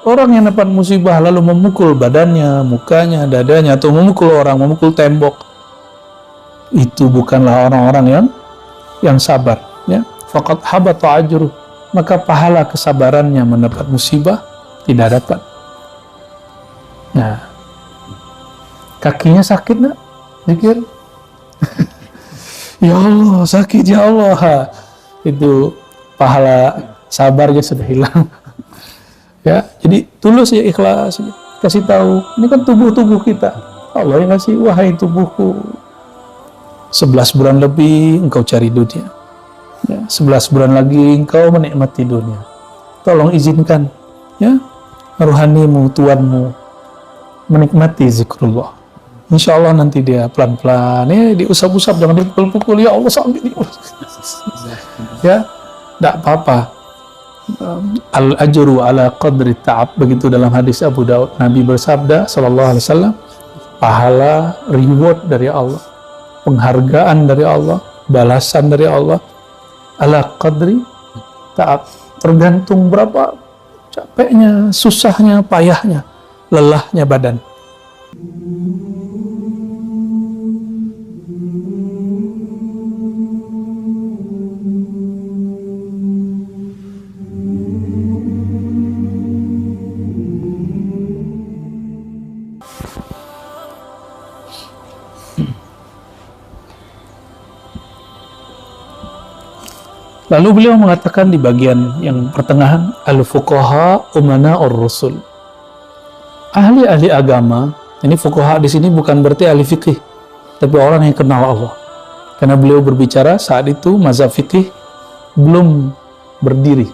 Orang yang dapat musibah lalu memukul badannya, mukanya, dadanya, atau memukul orang, memukul tembok, itu bukanlah orang-orang yang sabar, ya. Faqad habata ajruh, maka pahala kesabarannya mendapat musibah tidak dapat. Nah, kakinya sakit nak? Zikir. Ya Allah, sakit ya Allah. Itu pahala sabarnya sudah hilang. Ya, jadi tulus ya, ikhlas. Kasih tahu, ini kan tubuh kita. Allah yang kasih, wahai tubuhku, 11 bulan lebih engkau cari dunia. Ya, 11 bulan lagi engkau menikmati dunia. Tolong izinkan, ya, rohanimu, tuanmu menikmati zikrullah. Insya Allah nanti dia pelan-pelan, ya, diusap-usap, jangan dipukul-pukul. Ya Allah sampai ya, tidak apa-apa. Al-ajru ala qadri ta'ab, begitu dalam hadis Abu Daud. Nabi bersabda sallallahu alaihi wasallam, pahala, reward dari Allah, penghargaan dari Allah, balasan dari Allah, ala qadri ta'ab, tergantung berapa capeknya, susahnya, payahnya, lelahnya badan. Lalu beliau mengatakan di bagian yang pertengahan, al-fuqaha umana'ur rusul. Ahli-ahli agama, ini fuqaha di sini bukan berarti ahli fikih, tapi orang yang kenal Allah. Karena beliau berbicara saat itu mazhab fikih belum berdiri.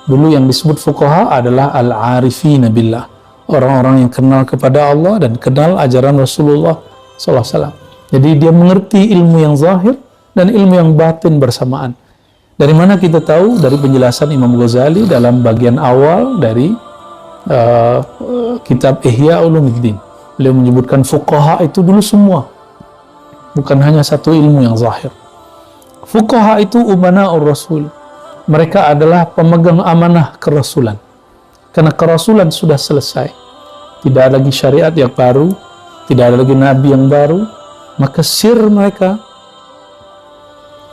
Dulu yang disebut fuqaha adalah al-arifina billah, orang-orang yang kenal kepada Allah dan kenal ajaran Rasulullah SAW. Jadi dia mengerti ilmu yang zahir dan ilmu yang batin bersamaan. Dari mana kita tahu? Dari penjelasan Imam Ghazali dalam bagian awal dari kitab Ihya Ulumuddin. Beliau menyebutkan fuqaha itu dulu semua, bukan hanya satu ilmu yang zahir. Fuqaha itu umana'ur rasul, mereka adalah pemegang amanah kerasulan. Karena kerasulan sudah selesai, tidak ada lagi syariat yang baru, tidak ada lagi nabi yang baru, maka sir mereka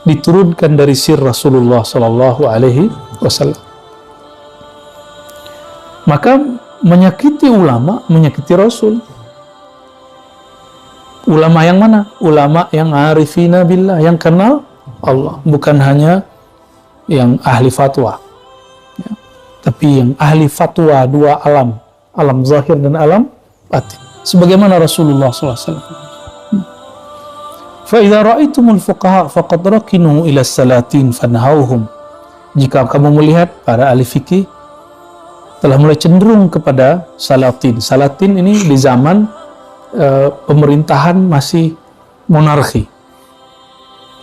diturunkan dari sir Rasulullah Sallallahu Alaihi Wasallam. Maka menyakiti ulama, menyakiti Rasul. Ulama yang mana? Ulama yang arifina billah, yang kenal Allah, bukan hanya yang ahli fatwa, ya, tapi yang ahli fatwa dua alam, alam zahir dan alam batin, sebagaimana Rasulullah SAW. فَإِذَا رَأَيْتُمُ الْفُقَهَاءَ فَقَدْ رَكِنُوا إِلَى السَّلَاتِينَ فَانْهَوْهُمْ. Jika kamu melihat para ahli fikih telah mulai cenderung kepada salatin. Salatin ini di zaman pemerintahan masih monarki.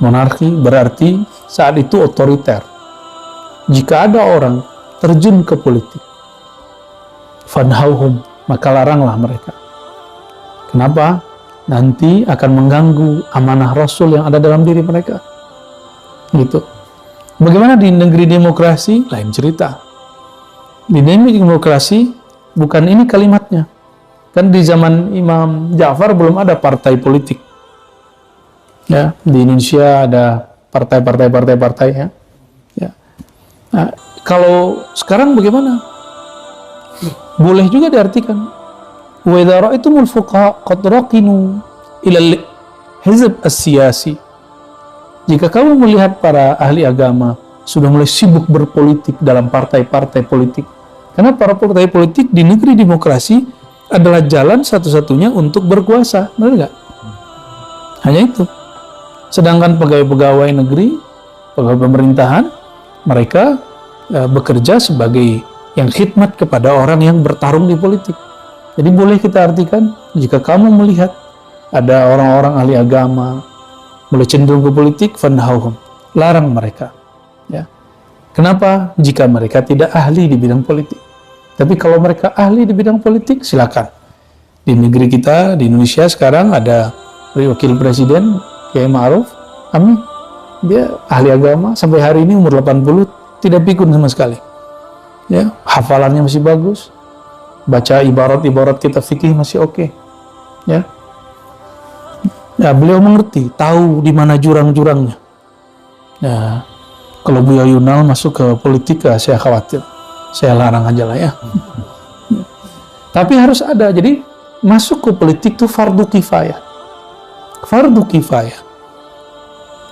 Monarki berarti saat itu otoriter. Jika ada orang terjun ke politik, fanhauhum, maka laranglah mereka. Kenapa? Nanti akan mengganggu amanah Rasul yang ada dalam diri mereka. Gitu. Bagaimana di negeri demokrasi? Lain cerita. Di negeri demokrasi bukan ini kalimatnya. Kan di zaman Imam Ja'far belum ada partai politik. Ya, di Indonesia ada partai ya. Ya. Nah, kalau sekarang bagaimana? Boleh juga diartikan. Wa idza ra'aytumul fuqaha qad raqinu ila al-hizb as-siyasi. Jika kamu melihat para ahli agama sudah mulai sibuk berpolitik dalam partai-partai politik. Karena para partai politik di negeri demokrasi adalah jalan satu-satunya untuk berkuasa, benar nggak? Hanya itu. Sedangkan pegawai-pegawai negeri, pegawai pemerintahan, mereka bekerja sebagai yang khidmat kepada orang yang bertarung di politik. Jadi boleh kita artikan, jika kamu melihat ada orang-orang ahli agama mulai cenderung ke politik, fanhauhum, larang mereka. Ya. Kenapa? Jika mereka tidak ahli di bidang politik. Tapi kalau mereka ahli di bidang politik, silakan. Di negeri kita, di Indonesia sekarang ada wakil presiden, Kiai Ma'ruf Amin. Dia ahli agama, sampai hari ini umur 80, tidak pikun sama sekali. Ya, hafalannya masih bagus. baca ibarat-ibarat kitab fikih masih oke. Ya. Ya, beliau mengerti, tahu di mana jurang-jurangnya. Ya, kalau Buya Yunal masuk ke politik, saya khawatir. Saya larang aja lah ya. Tapi harus ada. Jadi masuk ke politik itu fardu kifayah. Fardu kifayah.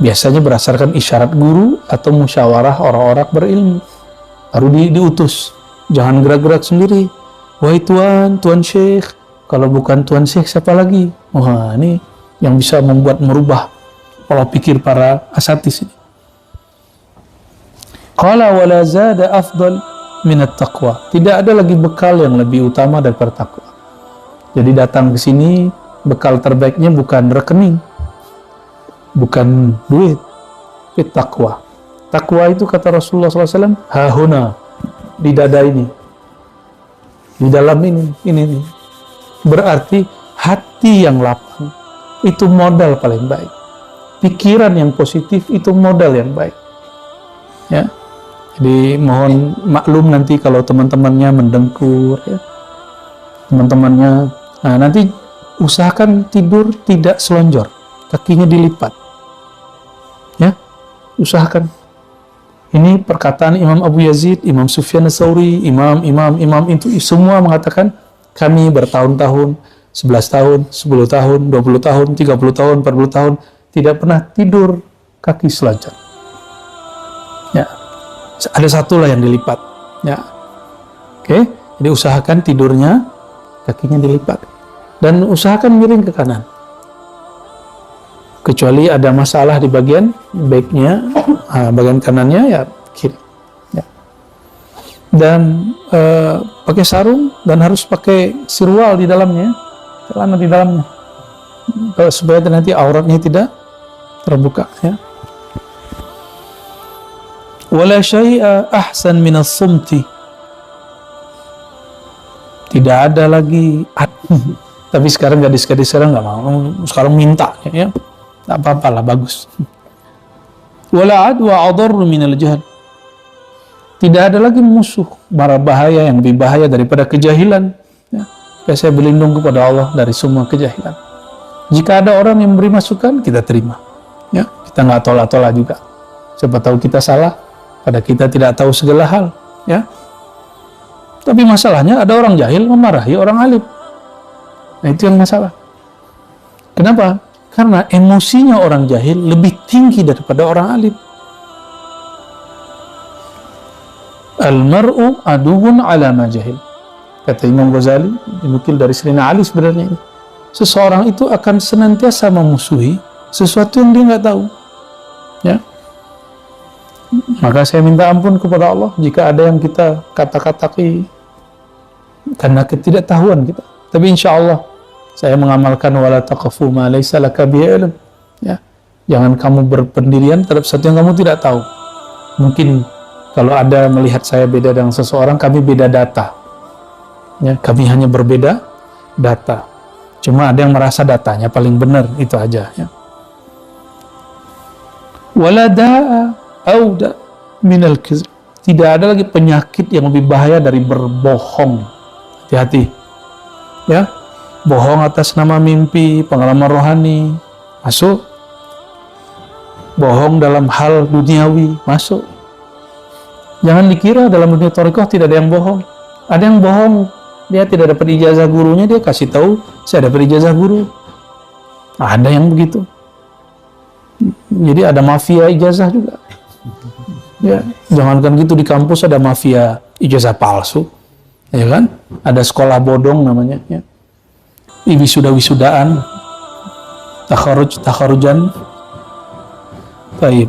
Biasanya berdasarkan isyarat guru atau musyawarah orang-orang berilmu. Baru diutus. Jangan gerak-gerak sendiri. Wahai Tuan Syekh. Kalau bukan Tuan Syekh, siapa lagi? Wah, ini yang bisa merubah pola pikir para asatis ini. Qala wala zada afdal minat taqwa. Tidak ada lagi bekal yang lebih utama daripada takwa. Jadi datang ke sini, bekal terbaiknya bukan rekening, bukan duit, tapi takwa. Takwa itu kata Rasulullah SAW, hahuna, di dada ini, di dalam ini. Berarti hati yang lapang itu modal paling baik. Pikiran yang positif itu modal yang baik. Ya. Jadi mohon maklum nanti kalau teman-temannya mendengkur, ya. Teman-temannya, nah nanti usahakan tidur tidak selonjor, kakinya dilipat. Ya, usahakan. Ini perkataan Imam Abu Yazid, Imam Sufyan Ats-Tsauri, imam itu semua mengatakan kami bertahun-tahun, 11 tahun, 10 tahun, 20 tahun, 30 tahun, 40 tahun tidak pernah tidur kaki selonjor. Ya. Ada satu lah yang dilipat. Ya. Oke, jadi usahakan tidurnya kakinya dilipat dan usahakan miring ke kanan. Kecuali ada masalah di bagian backnya, bagian kanannya ya kiri. Ya. Dan pakai sarung dan harus pakai sirwal di dalamnya, celana di dalamnya, supaya nanti auratnya tidak terbuka. Ya. Wala syai'a ahsan minas sumti. Tidak ada lagi. Tapi sekarang gadis-gadis sekarang nggak mau. Sekarang minta, ya. Tak apa-apa lah, bagus. Wala adwa adarru minal jahl. Tidak ada lagi musuh bahaya yang lebih bahaya daripada kejahilan. Ya. Saya berlindung kepada Allah dari semua kejahilan. Jika ada orang yang memberi masukan, kita terima. Ya, kita nggak tolak-tolak juga. Siapa tahu kita salah. Pada kita tidak tahu segala hal, ya. Tapi masalahnya ada orang jahil memarahi orang alim. Nah, itu yang masalah. Kenapa? Karena emosinya orang jahil lebih tinggi daripada orang alim. Al-mar'u aduwwun ala ma jahil. Kata Imam Ghazali, dinukil dari Sayyidina Ali sebenarnya ini. Seseorang itu akan senantiasa memusuhi sesuatu yang dia nggak tahu. Ya. Maka saya minta ampun kepada Allah jika ada yang kita kata-kataki karena ketidaktahuan kita. Tapi insya Allah saya mengamalkan wala taqfu ma laysa laka bihi ilm. Ya. Jangan kamu berpendirian terhadap sesuatu yang kamu tidak tahu. Mungkin kalau ada melihat saya beda dengan seseorang, kami beda data. Ya, kami hanya berbeda data. Cuma ada yang merasa datanya paling benar, itu aja. Ya. Wala da'a auda minal kizb. Tidak ada lagi penyakit yang lebih bahaya dari berbohong. Hati-hati. Ya. Bohong atas nama mimpi, pengalaman rohani, masuk. Bohong dalam hal duniawi, masuk. Jangan dikira dalam dunia thariqah tidak ada yang bohong. Ada yang bohong, dia tidak dapat ijazah gurunya, dia kasih tahu, saya dapat ijazah guru. Ada yang begitu. Jadi ada mafia ijazah juga. Ya, jangankan gitu, di kampus ada mafia ijazah palsu, ya kan? Ada sekolah bodong namanya, ya. Wisudaan, takharujan. Baik.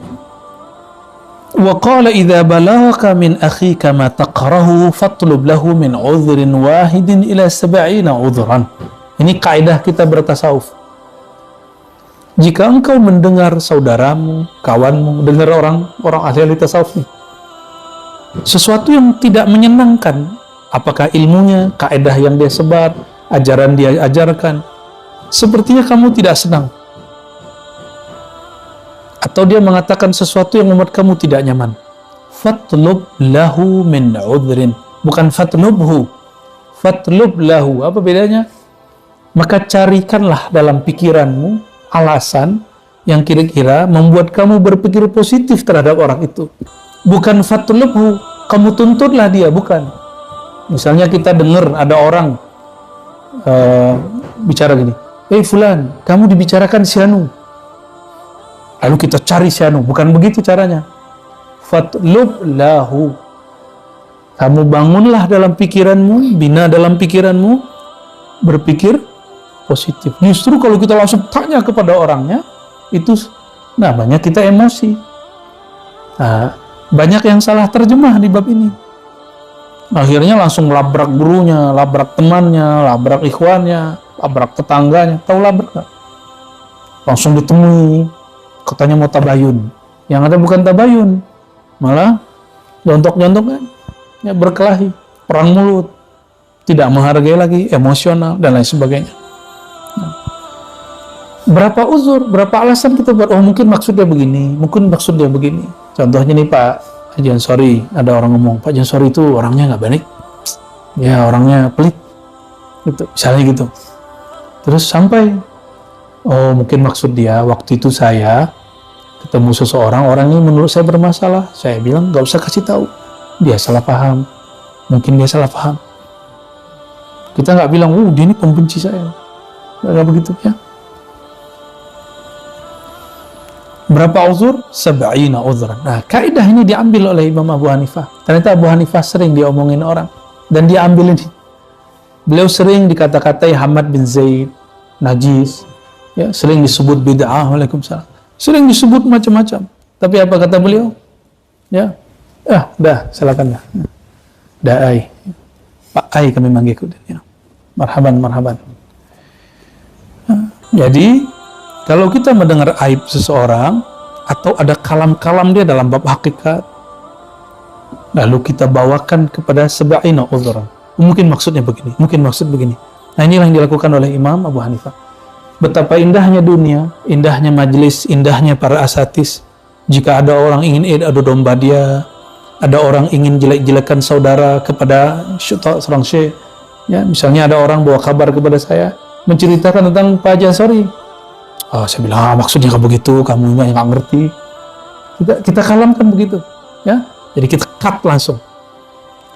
Wa qala idza balagha min akhika ma taqrahu fatlub lahu min udhrin wahidin ila 70 udhran. Ini kaidah kita bertasawuf. Jika engkau mendengar saudaramu, kawanmu, dengar orang ahli tasawuf nih, sesuatu yang tidak menyenangkan, apakah ilmunya, kaidah yang dia sebar, ajaran dia ajarkan, sepertinya kamu tidak senang, atau dia mengatakan sesuatu yang membuat kamu tidak nyaman, fatlub lahu min udhrin, bukan fatlubhu, fatlub lahu. Apa bedanya? Maka carikanlah dalam pikiranmu alasan yang kira-kira membuat kamu berpikir positif terhadap orang itu. Bukan fatlubhu, kamu tuntutlah dia, bukan. Misalnya kita dengar ada orang bicara gini, fulan, kamu dibicarakan si Anu. Lalu kita cari si Anu, bukan begitu caranya. Fatlub lahu. Kamu bangunlah dalam pikiranmu, bina dalam pikiranmu, berpikir positif. Justru kalau kita langsung tanya kepada orangnya, itu namanya kita emosi. Nah, banyak yang salah terjemah di bab ini. Akhirnya langsung labrak gurunya, labrak temannya, labrak ikhwannya, labrak tetangganya. Tahu labrak nggak? Langsung ditemui, katanya mau tabayun. Yang ada bukan tabayun, malah jontok-jontokan, ya berkelahi, perang mulut, tidak menghargai lagi, emosional dan lain sebagainya. Berapa uzur, berapa alasan kita buat, oh mungkin maksudnya begini, mungkin maksudnya begini. Contohnya nih Pak Jansori, ada orang ngomong, Pak Jansori itu orangnya nggak baik, ya orangnya pelit, gitu, misalnya gitu. Terus sampai, oh mungkin maksud dia, waktu itu saya ketemu seseorang, orang ini menurut saya bermasalah, saya bilang nggak usah kasih tahu, dia salah paham, mungkin dia salah paham. Kita nggak bilang, dia ini pembenci saya, nggak begitu ya. Berapa uzur? 70 uzran. Nah, kaidah ini diambil oleh Imam Abu Hanifah. Ternyata Abu Hanifah sering diomongin orang. Dan dia ambil ini. Beliau sering dikata-katai Hamad bin Zaid, najis. Ya, sering disebut bid'ah. Waalaikumsalam. Sering disebut macam-macam. Tapi apa kata beliau? Ya, dah, silakan dah. Da'ai. Pak Ai kami manggil. Ya. Marhaban. Nah, jadi, kalau kita mendengar aib seseorang atau ada kalam-kalam dia dalam bab hakikat, lalu kita bawakan kepada 70 uzran. Mungkin maksudnya begini, mungkin maksud begini. Nah, inilah yang dilakukan oleh Imam Abu Hanifah. Betapa indahnya dunia, indahnya majlis, indahnya para asatis. Jika ada orang ingin adu domba dia, ada orang ingin jelek-jelekan saudara kepada seorang syekh, ya, misalnya ada orang bawa kabar kepada saya menceritakan tentang Pak Jansori. Saya bilang, maksudnya kamu begitu, kamu yang nggak ngerti. Kita kalamkan begitu, ya. Jadi kita cut langsung,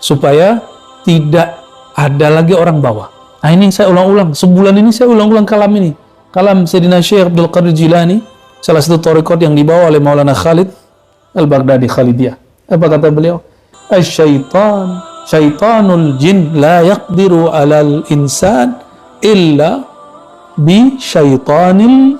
supaya tidak ada lagi orang bawa. Nah ini saya ulang-ulang, sebulan ini saya ulang-ulang kalam ini. Kalam Sayyidina Syekh Abdul Qadir Jilani, salah satu thariqat yang dibawa oleh Maulana Khalid Al-Baghdadi Khalidiyah. Apa kata beliau? Syaitanul jin la yaqdiru alal insan illa bi syaitanil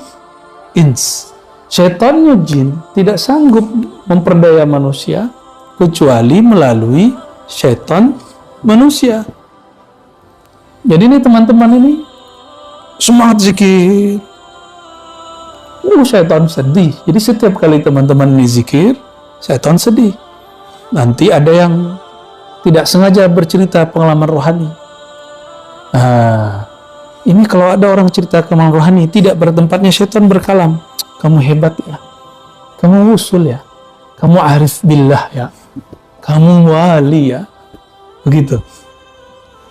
ins. Syaitannya jin tidak sanggup memperdaya manusia kecuali melalui syaitan manusia. Jadi ini teman-teman ini semangat zikir. Syaitan sedih. Jadi setiap kali teman-teman ini zikir, syaitan sedih. Nanti ada yang tidak sengaja bercerita pengalaman rohani. Ini kalau ada orang cerita pengalaman rohani, tidak bertempatnya syaitan berkalam. Kamu hebat ya, kamu usul ya, kamu arif billah ya, kamu wali ya, begitu.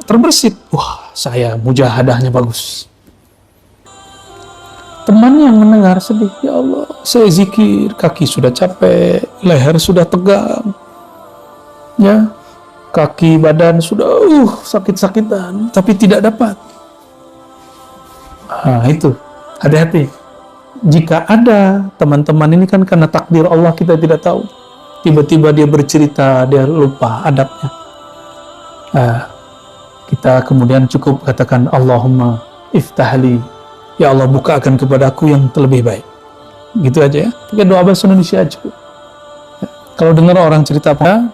Terbersit, wah saya mujahadahnya bagus. Teman yang mendengar sedih, ya Allah, saya zikir, kaki sudah capek, leher sudah tegang, ya, kaki badan sudah sakit-sakitan, tapi tidak dapat. Itu, hati-hati. Jika ada teman-teman ini kan karena takdir Allah kita tidak tahu. Tiba-tiba dia bercerita, dia lupa adabnya. Kita kemudian cukup katakan Allahumma iftahli. Ya Allah bukakan kepadaku yang terlebih baik. Gitu aja ya. Pakai doa bahasa Indonesia cukup. Ya. Kalau dengar orang cerita apa,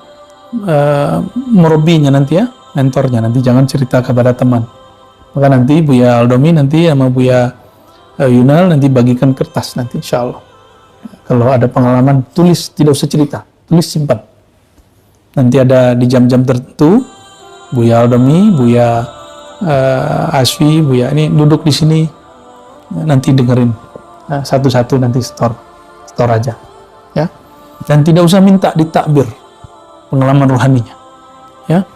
murabinya nanti ya, mentornya nanti jangan cerita kepada teman. Maka nanti Buya Aldomi nanti sama Buya Yunal nanti bagikan kertas nanti insya Allah. Kalau ada pengalaman tulis, tidak usah cerita, tulis simpan. Nanti ada di jam-jam tertentu Buya Aldomi, Buya Asfi, Buya ini duduk di sini nanti dengerin satu-satu nanti store aja ya. Dan tidak usah minta ditakbir pengalaman rohaninya ya.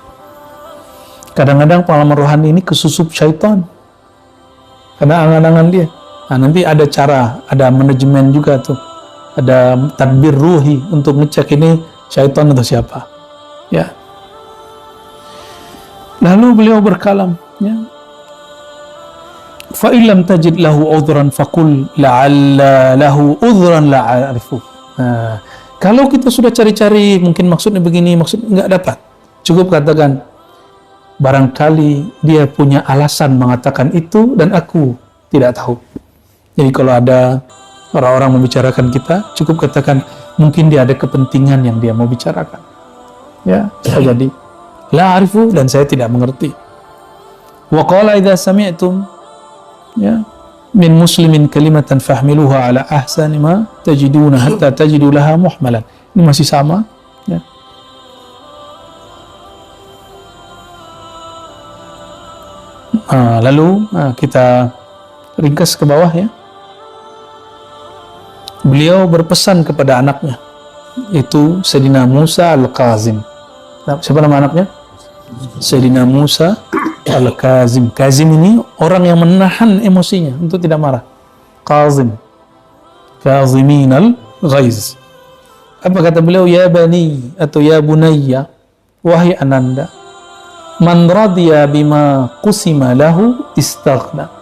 Kadang-kadang pengalaman rohani ini kesusup syaitan karena angan-angan dia. Nah, nanti ada cara, ada manajemen juga tuh, ada tadbir ruhi untuk ngecek ini syaitan atau siapa, ya. Lalu beliau berkalam, ya, fa illam tajid lahu udhran faqul la'alla lahu udhran la a'rifu. Nah, kalau kita sudah cari-cari, mungkin maksudnya begini, maksud nggak dapat, cukup katakan barangkali dia punya alasan mengatakan itu dan aku tidak tahu. Jadi kalau ada orang-orang membicarakan kita, cukup katakan mungkin dia ada kepentingan yang dia mau bicarakan. Ya, bisa jadi la arifu, dan saya tidak mengerti. Wa qala idza sami'tum, ya, min muslimin kalimatan fahmiluha ala ahsani ma tajiduna hatta tajidu laha muhmalan. Ini masih sama, ya. Lalu kita ringkas ke bawah, ya. Beliau berpesan kepada anaknya, itu Sayyidina Musa Al-Kazim. Nah, siapa nama anaknya? Sayyidina Musa Al-Kazim. Kazim ini orang yang menahan emosinya untuk tidak marah. Kazim, Kazimin al-Ghaiz. Apa kata beliau? Ya bani atau ya bunayya, wahai ananda, man radiya bima qusima lahu istaghna.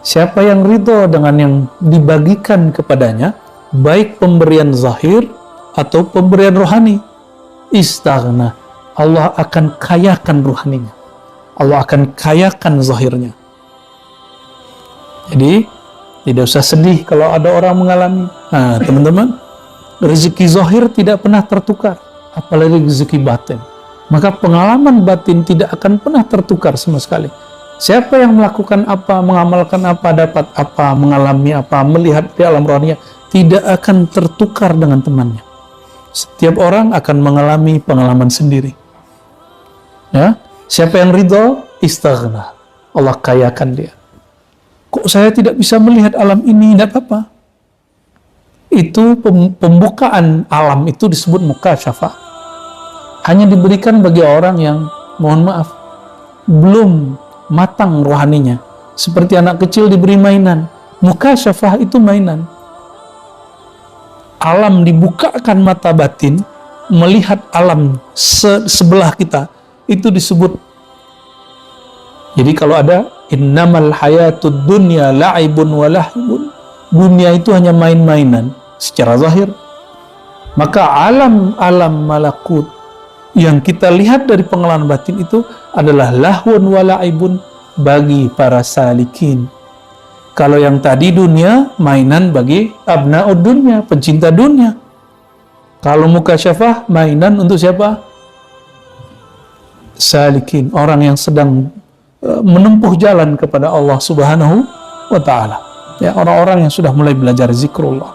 Siapa yang ridho dengan yang dibagikan kepadanya, baik pemberian zahir atau pemberian rohani, istaghna, Allah akan kayakan rohaninya, Allah akan kayakan zahirnya. Jadi tidak usah sedih kalau ada orang mengalami. Nah, teman-teman, rezeki zahir tidak pernah tertukar, apalagi rezeki batin. Maka pengalaman batin tidak akan pernah tertukar sama sekali. Siapa yang melakukan apa, mengamalkan apa, dapat apa, mengalami apa, melihat di alam rohaninya, tidak akan tertukar dengan temannya. Setiap orang akan mengalami pengalaman sendiri. Ya, siapa yang ridho, istaghna, Allah kayakan dia. Kok saya tidak bisa melihat alam ini? Tidak apa-apa. Itu pembukaan alam itu disebut mukasyafah. Hanya diberikan bagi orang yang, mohon maaf, belum matang rohaninya. Seperti anak kecil diberi mainan. Mukasyafah itu mainan. Alam dibukakan mata batin, melihat alam sebelah kita, itu disebut. Jadi kalau ada innamal hayatud dunya la'ibun wa lahibun, dunia itu hanya main-mainan secara zahir. Maka alam-alam malakut yang kita lihat dari pengalaman batin itu adalah lahun wa la'ibun bagi para salikin. Kalau yang tadi dunia, mainan bagi abna'ud dunya, pencinta dunia. Kalau mukasyafah, mainan untuk siapa? Salikin, orang yang sedang menempuh jalan kepada Allah Subhanahu wa ta'ala. Ya, orang-orang yang sudah mulai belajar zikrullah.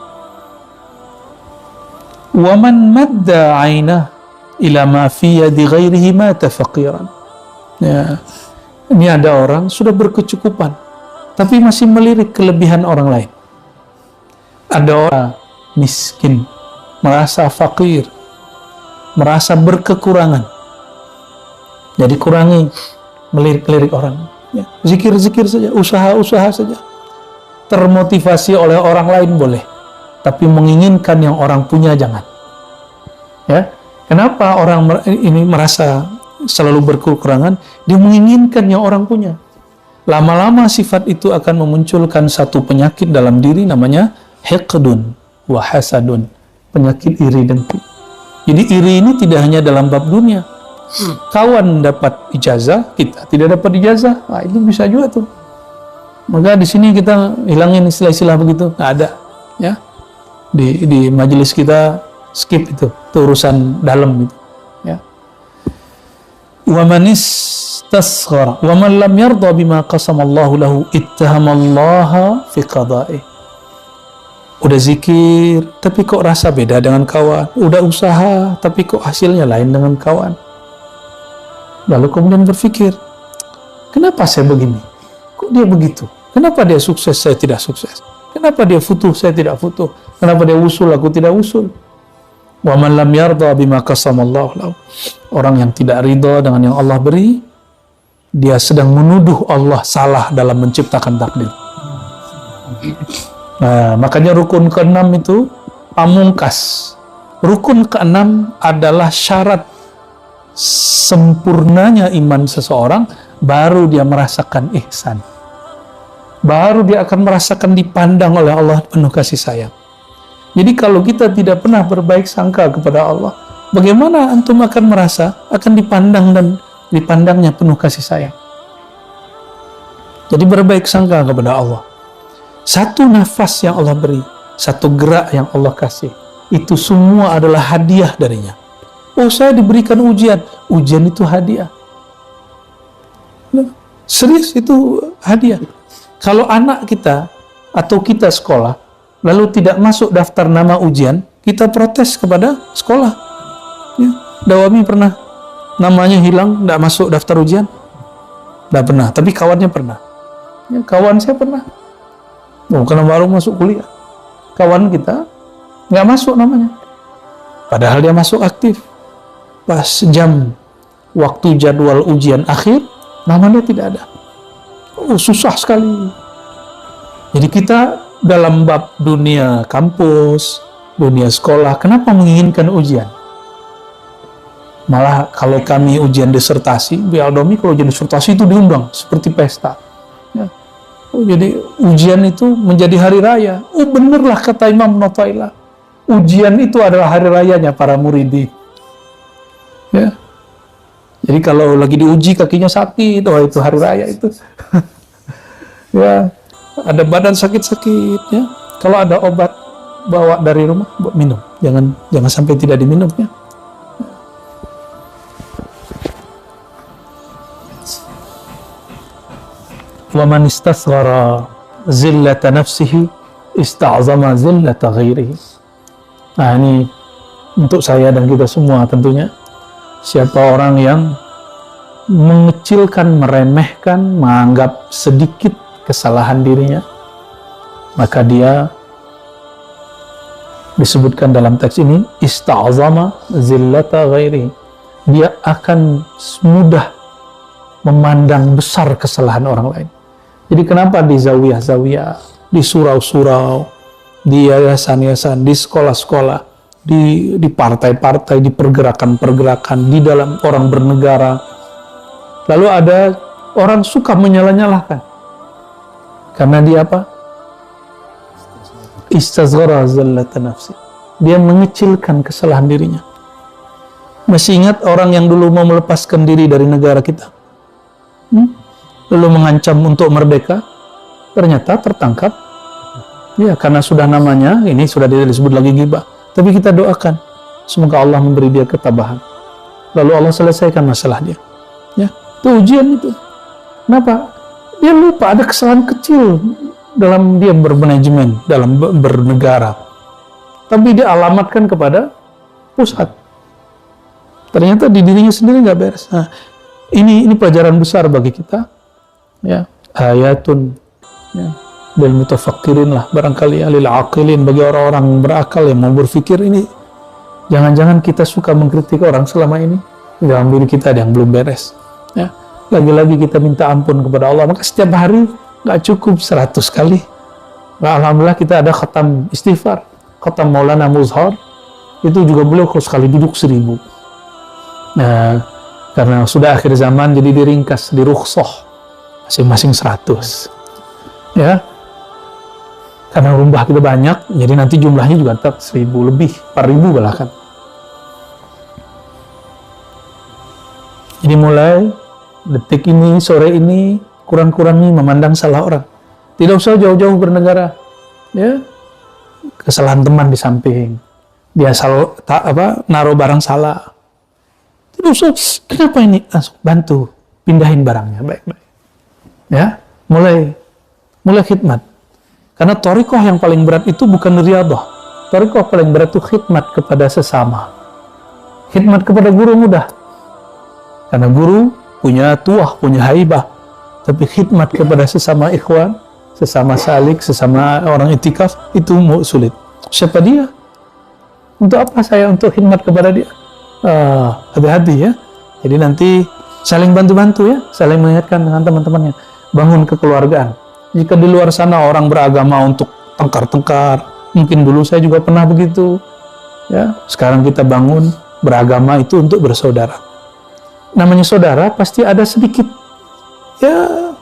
Wa man madda 'ainah ila ma fi yadi ghairihi mata faqiran. Ya, ini ada orang sudah berkecukupan tapi masih melirik kelebihan orang lain. Ada orang miskin, merasa fakir, merasa berkekurangan. Jadi kurangi melirik-lirik orang. Ya, zikir-zikir saja, usaha-usaha saja. Termotivasi oleh orang lain boleh, tapi menginginkan yang orang punya jangan. Ya. Kenapa orang ini merasa selalu berkekurangan? Dia menginginkan yang orang punya. Lama-lama sifat itu akan memunculkan satu penyakit dalam diri, namanya hiqdun wa hasadun, penyakit iri dengki. Jadi iri ini tidak hanya dalam bab dunia. Kawan dapat ijazah, kita tidak dapat ijazah, nah, itu bisa juga tuh. Maka di sini kita hilangin istilah-istilah begitu, nggak ada. Ya, di majelis kita skip itu urusan dalam itu, ya. Wa man istasghara wa man lam yarda bima qasamallahu lahu ittahamallaha fi qada'i. Udah zikir tapi kok rasa beda dengan kawan, udah usaha tapi kok hasilnya lain dengan kawan. Lalu kemudian berpikir, kenapa saya begini? Kok dia begitu? Kenapa dia sukses, saya tidak sukses? Kenapa dia futuh, saya tidak futuh? Kenapa dia usul, aku tidak usul? Wa man lam yarda bima qasamallahu lahu. Orang yang tidak ridha dengan yang Allah beri, dia sedang menuduh Allah salah dalam menciptakan takdir. Nah, makanya rukun keenam itu pamungkas. Rukun keenam adalah syarat sempurnanya iman seseorang, baru dia merasakan ihsan. Baru dia akan merasakan dipandang oleh Allah penuh kasih sayang. Jadi kalau kita tidak pernah berbaik sangka kepada Allah, bagaimana antum akan merasa akan dipandang dan dipandangnya penuh kasih sayang? Jadi berbaik sangka kepada Allah. Satu nafas yang Allah beri, satu gerak yang Allah kasih, itu semua adalah hadiah darinya. Oh, saya diberikan ujian. Ujian itu hadiah. Nah, serius, itu hadiah. Kalau anak kita atau kita sekolah, lalu tidak masuk daftar nama ujian, kita protes kepada sekolah. Ya, Dawami pernah namanya hilang, tidak masuk daftar ujian? Tidak pernah, tapi kawannya pernah. Ya, kawan saya pernah. Oh, karena baru masuk kuliah. Kawan kita nggak masuk namanya. Padahal dia masuk aktif. Pas jam waktu jadwal ujian akhir, namanya tidak ada. Oh, susah sekali. Jadi kita dalam bab dunia kampus, dunia sekolah, kenapa menginginkan ujian? Malah kalau kami ujian disertasi, Bialdomi kalau ujian disertasi itu diundang seperti pesta. Ya. Oh, jadi ujian itu menjadi hari raya. Oh, benerlah kata Imam Notailah. Ujian itu adalah hari rayanya para muridi. Ya. Jadi kalau lagi diuji kakinya sakit, oh itu hari raya itu. Ya, ada badan sakit-sakit, ya. Kalau ada obat bawa dari rumah, minum. Jangan sampai tidak diminumnya. Wa man istasghara zillata nafsihi ista'zama zillata ghairihi. Nah, ini untuk saya dan kita semua tentunya. Siapa orang yang mengecilkan, meremehkan, menganggap sedikit kesalahan dirinya, maka dia disebutkan dalam teks ini ista'zama zillata ghairihi. Dia akan mudah memandang besar kesalahan orang lain. Jadi kenapa di zawiyah-zawiyah, di surau-surau, di yayasan-yayasan, di sekolah-sekolah, di partai-partai, di pergerakan-pergerakan, di dalam orang bernegara, lalu ada orang suka menyalah-nyalahkan karena dia apa? Istazghara zallata nafsi. Dia mengecilkan kesalahan dirinya. Masih ingat orang yang dulu mau melepaskan diri dari negara kita? Lalu mengancam untuk merdeka, ternyata tertangkap. Ya, karena sudah namanya, ini sudah disebut lagi ghibah. Tapi kita doakan, semoga Allah memberi dia ketabahan. Lalu Allah selesaikan masalah dia. Ya, itu ujian itu. Kenapa? Dia lupa ada kesalahan kecil dalam dia bermanajemen, dalam bernegara. Tapi dia alamatkan kepada pusat. Ternyata di dirinya sendiri nggak beres. Nah, ini pelajaran besar bagi kita. Ya, ayatun, ya, bil mutafakkirin lah, barangkali lil aqilin, bagi orang-orang berakal yang mau berpikir. Ini jangan-jangan kita suka mengkritik orang selama ini, dalam diri kita ada yang belum beres. Ya, lagi-lagi kita minta ampun kepada Allah. Maka setiap hari nggak cukup 100 kali. Nah, alhamdulillah kita ada khatam istighfar, khatam Maulana Muzhar, itu juga beliau sekali duduk 1000. Nah, karena sudah akhir zaman jadi diringkas, dirukhsah masing-masing 100. Ya, karena rumah kita banyak, jadi nanti jumlahnya juga tetap 1000 lebih, 4000 bahkan. Jadi mulai detik ini, sore ini, kurang-kurangnya memandang salah orang. Tidak usah jauh-jauh bernegara. Ya, kesalahan teman di samping, dia naruh barang salah. Tidak usah, kenapa ini? Langsung bantu, pindahin barangnya, baik-baik. Ya, mulai khidmat. Karena thariqah yang paling berat itu bukan riyadhah. Thariqah paling berat itu khidmat kepada sesama. Khidmat kepada guru mudah. Karena guru punya tuah, punya haibah. Tapi khidmat kepada sesama ikhwan, sesama salik, sesama orang itikaf, itu sulit. Siapa dia? Untuk apa saya untuk khidmat kepada dia? Hati-hati ya. Jadi nanti Saling bantu-bantu ya, saling mengingatkan dengan teman-temannya. Bangun kekeluargaan. Jika di luar sana orang beragama untuk tengkar-tengkar, mungkin dulu saya juga pernah begitu. Ya, sekarang kita bangun beragama itu untuk bersaudara. Namanya saudara pasti ada sedikit. Ya,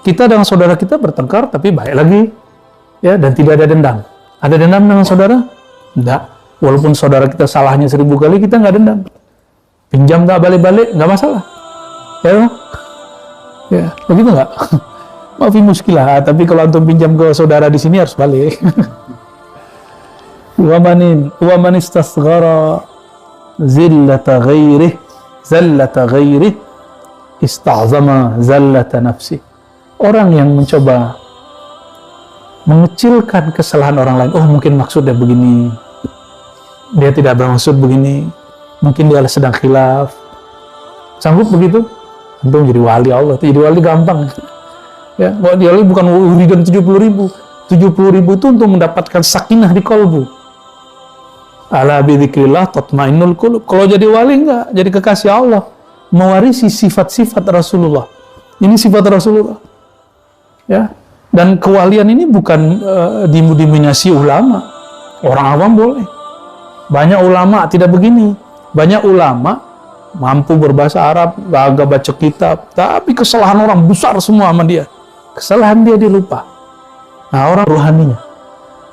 kita dengan saudara kita bertengkar tapi baik lagi. Ya, dan tidak ada dendam. Ada dendam dengan saudara? Enggak. Walaupun saudara kita salahnya 1000 kali, kita nggak dendam. Pinjam nggak balik-balik, nggak masalah. Ya, begitu nggak? Maafin muskilah, tapi kalau antum pinjam ke saudara di sini harus balik. Wa man istasghara zillata ghairih ista'zama zallata nafsi. Orang yang mencoba mengecilkan kesalahan orang lain, oh mungkin maksudnya begini, dia tidak bermaksud begini, mungkin dia sedang khilaf, sanggup begitu? Antum jadi wali Allah, jadi wali gampang. Ya, wali Allah bukan wiridan 70.000. 70.000 itu untuk mendapatkan sakinah di kalbu. Ala bidzikrillah tatmainnul qulub. Kalau jadi wali enggak, jadi kekasih Allah, mewarisi sifat-sifat Rasulullah. Ini sifat Rasulullah. Ya. Dan kewalian ini bukan didominasi ulama. Orang awam boleh. Banyak ulama tidak begini. Banyak ulama mampu berbahasa Arab, agak baca kitab, tapi kesalahan orang besar semua sama dia. Kesalahan dia lupa. Nah, orang rohaninya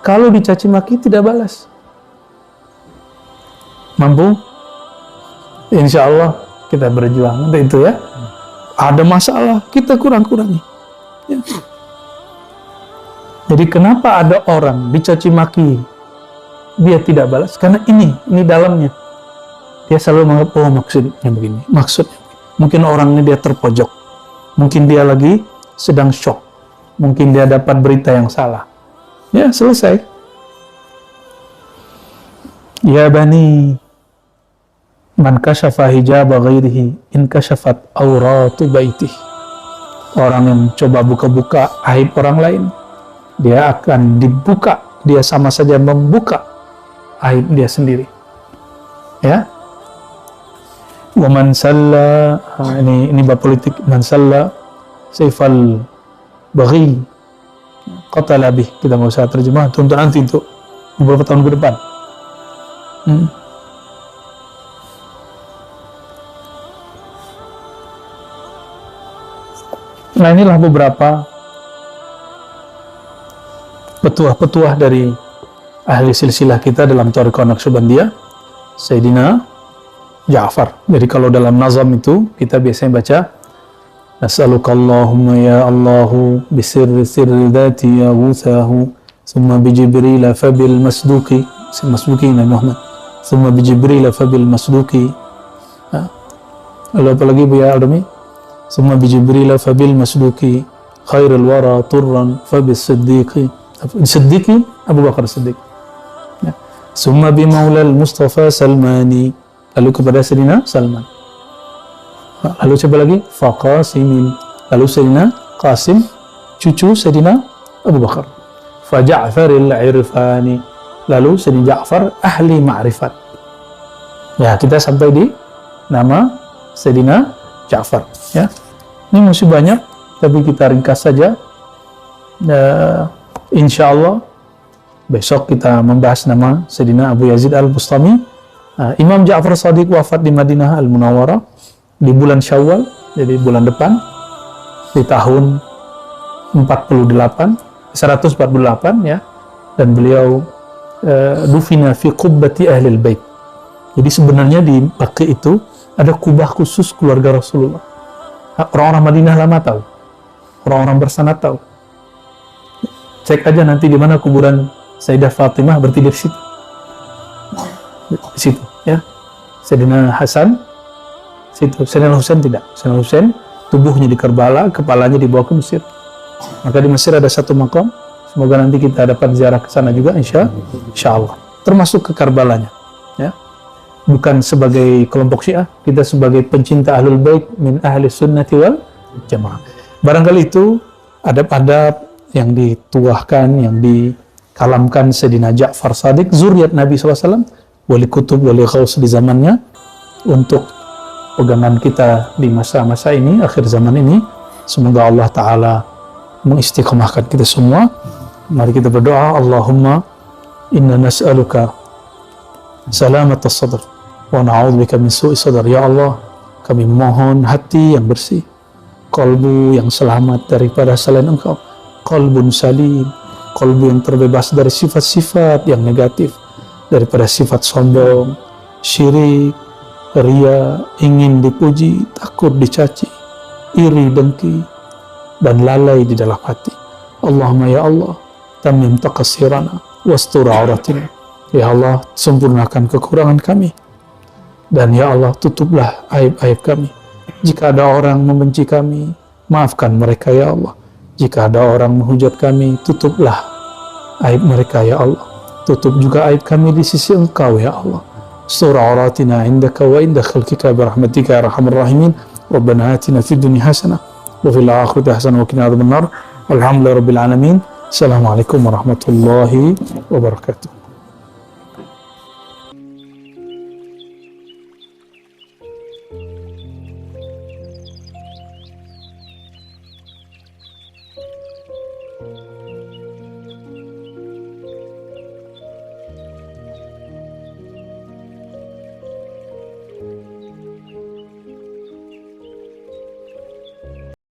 kalau dicaci maki tidak balas. Mampu? Insya Allah kita berjuang. Itu ya. Ada masalah, kita kurang-kurangi. Ya. Jadi kenapa ada orang dicaci maki dia tidak balas? Karena ini dalamnya. Dia selalu menganggap, oh maksudnya begini, maksudnya. Mungkin orang ini dia terpojok. Mungkin dia lagi sedang shock. Mungkin dia dapat berita yang salah. Ya, selesai. Ya bani, man kashafa hijaba ghairihi, in kashafat auratu baitih. Orang yang coba buka-buka aib orang lain, dia akan dibuka. Dia sama saja membuka aib dia sendiri. Ya. Wa man salla, ini bab politik, man salla sayfal baghi qatala bih. Kita nggak usah terjemah, untuk nanti untuk beberapa tahun ke depan. Nah, inilah beberapa petuah-petuah dari ahli silsilah kita dalam Thariqah Naqsyabandiyah, Sayyidina Ja'far. Jadi kalau dalam nazam itu kita biasanya baca Nas'alukallahumma ya Allahu bisirri sirri dhati ya wuthahu summa bi Jibril fabil masduki Nabi Muhammad summa bi Jibril fabil masduki. Lalu apa lagi Bu ya Aldami? Summa bi Jibril fabil masduki khairul wara turran fabis siddiqi Abu Bakar Siddiq. Summa bi maulal Mustafa Salmani, lalu kepada Sayyidina Salman. Lalu coba lagi Faqasimin, lalu Sayyidina Qasim cucu Sayyidina Abu Bakar. Fa Ja'faril Irfani, lalu Sayyidina Ja'far ahli ma'rifat. Ya, kita sampai di nama Sayyidina Ja'far ya. Ini masih banyak tapi kita ringkas saja. Insyaallah besok kita membahas nama Sayyidina Abu Yazid Al-Bustami. Imam Ja'far Shadiq wafat di Madinah Al-Munawwarah di bulan Syawal, jadi bulan depan, di tahun 148 ya, dan beliau dufina fi qubbati ahlil bait. Jadi sebenarnya di Baqi itu ada kubah khusus keluarga Rasulullah. Orang-orang Madinah lama tahu, orang-orang bersanad tahu. Cek aja nanti di mana kuburan Sayyidah Fatimah berarti di situ. Di situ ya. Sayyidina Hasan situ, Sayyidina Husain tidak. Sayyidina Husain tubuhnya di Karbala, kepalanya dibawa ke Mesir. Maka di Mesir ada satu makam. Semoga nanti kita dapat ziarah ke sana juga insyaallah. Termasuk ke Karbalanya ya. Bukan sebagai kelompok Syiah, kita sebagai pencinta Ahlul Bait min ahli sunnati wal jamaah. Barangkali itu adab-adab yang dituahkan, yang dikalamkan Sayyidina Ja'far Shadiq, zuriat Nabi SAW, wali kutub, wali ghaus di zamannya, untuk pegangan kita di masa-masa ini, akhir zaman ini. Semoga Allah Ta'ala mengistiqomahkan kita semua. Mari kita berdoa. Allahumma inna nas'aluka salamat as-sadr wa na'udzubika min su'i sadr. Ya Allah, kami mohon hati yang bersih, kalbu yang selamat daripada selain Engkau, kalbun salim, kalbu yang terbebas dari sifat-sifat yang negatif, daripada sifat sombong, syirik, ria, ingin dipuji, takut dicaci, iri, dengki, dan lalai di dalam hati. Allahumma ya Allah, tamim taqsirana wastur auratina. Ya Allah, sempurnakan kekurangan kami, dan ya Allah, tutuplah aib-aib kami. Jika ada orang membenci kami, maafkan mereka ya Allah. Jika ada orang menghujat kami, tutuplah aib mereka ya Allah. Tutup juga aib kami di sisi Engkau ya Allah. Sur auratina indaka wa inda khalqika birahmatika ya arhamar rahimin. Rabbana atina fid dunya hasanah wa fil akhirati hasanah wa qina adzabannar. Alhamdulillahi rabbil alamin. Assalamualaikum warahmatullahi wabarakatuh.